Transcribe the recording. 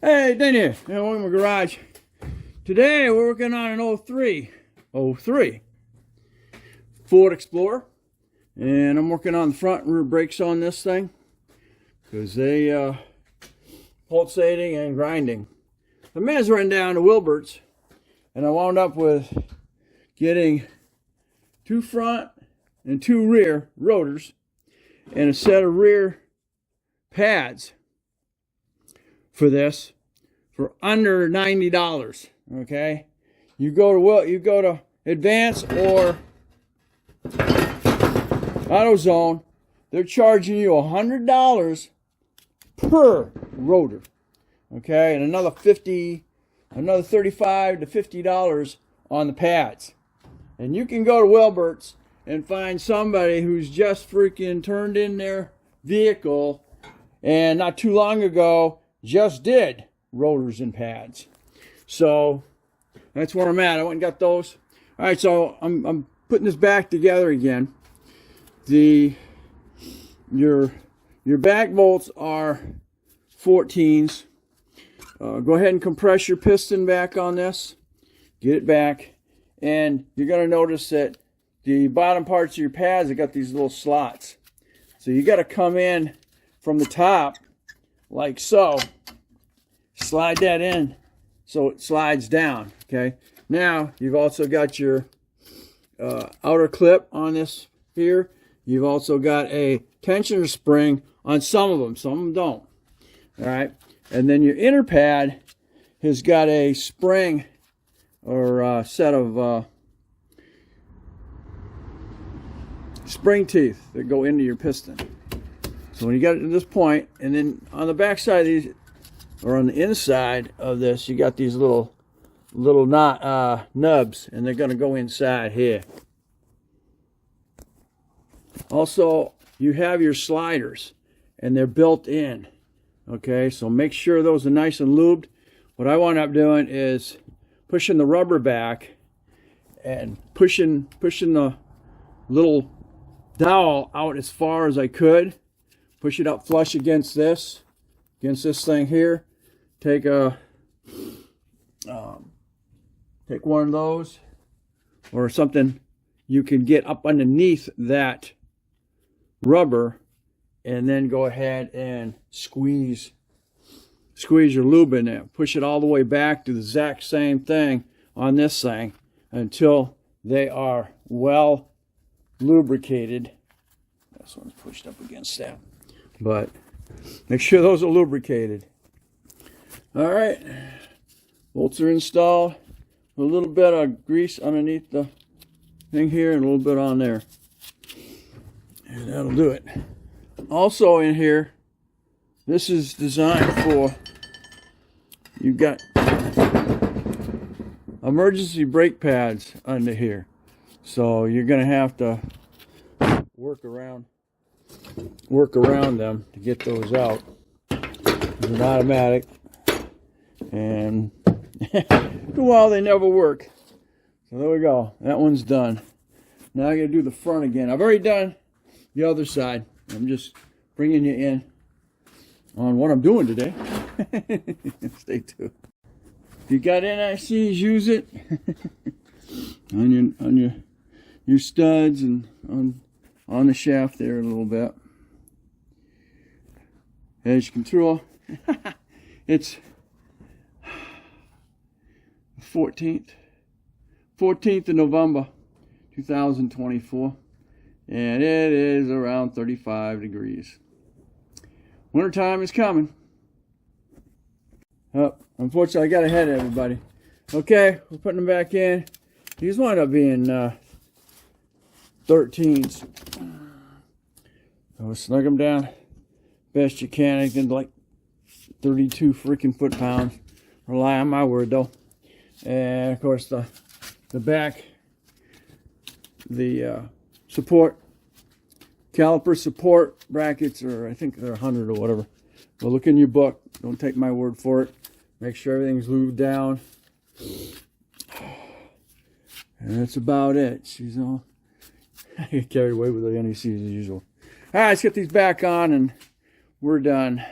Hey, Danny, welcome to my garage. Today we're working on an 03 Ford Explorer, and I'm working on the front and rear brakes on this thing because they pulsating and grinding. The man's running down to Wilbert's, and I wound up with getting 2 front and 2 rear rotors and a set of rear pads for this for under $90. Okay, you go to Advance or AutoZone, they're charging you $100 per rotor. Okay, and another $35 to $50 on the pads. And you can go to Wilbert's and find somebody who's just freaking turned in their vehicle and not too long ago just did rotors and pads. So that's where I'm at. I went and got those. All right, so I'm putting this back together again. Your back bolts are 14s. Go ahead and compress your piston back on this. Get it back, and you're going to notice that the bottom parts of your pads have got these little slots. So you got to come in from the top like so. Slide that in so it slides down. Okay. Now you've also got your outer clip on this here. You've also got a tensioner spring on some of them. Some of them don't. All right. And then your inner pad has got a spring or a set of spring teeth that go into your piston. So when you get it to this point, and then on the back side of these, or on the inside of this, you got these little nubs, and they're going to go inside here. Also, you have your sliders, and they're built in. Okay, so make sure those are nice and lubed. What I wound up doing is pushing the rubber back and pushing the little dowel out as far as I could. Push it up flush against this thing here. Take one of those or something you can get up underneath that rubber, and then go ahead and squeeze your lube in there. Push it all the way back, do the exact same thing on this thing until they are well lubricated. This one's pushed up against that, but make sure those are lubricated. All right, bolts are installed. A little bit of grease underneath the thing here and a little bit on there, and that'll do it. Also in here, this is designed for, you've got emergency brake pads under here, so you're going to have to work around them to get those out. It's an automatic, and well, they never work. So there we go. That one's done. Now I got to do the front again. I've already done the other side. I'm just bringing you in on what I'm doing today. Stay tuned. If you got NICs, use it on your studs and on the shaft there a little bit. As you can tell, it's 14th of November 2024, and it is around 35 degrees. Wintertime is coming. Oh, unfortunately, I got ahead of everybody. Okay, we're putting them back in. These wind up being 13s. So snug them down best you can. I can like 32 freaking foot-pounds. Rely on my word though. And of course the back, the support caliper support brackets, or I think they're 100 or whatever. But look in your book. Don't take my word for it. Make sure everything's lubed down. And that's about it. She's all I get carried away with the NECs as usual. All right, let's get these back on and we're done.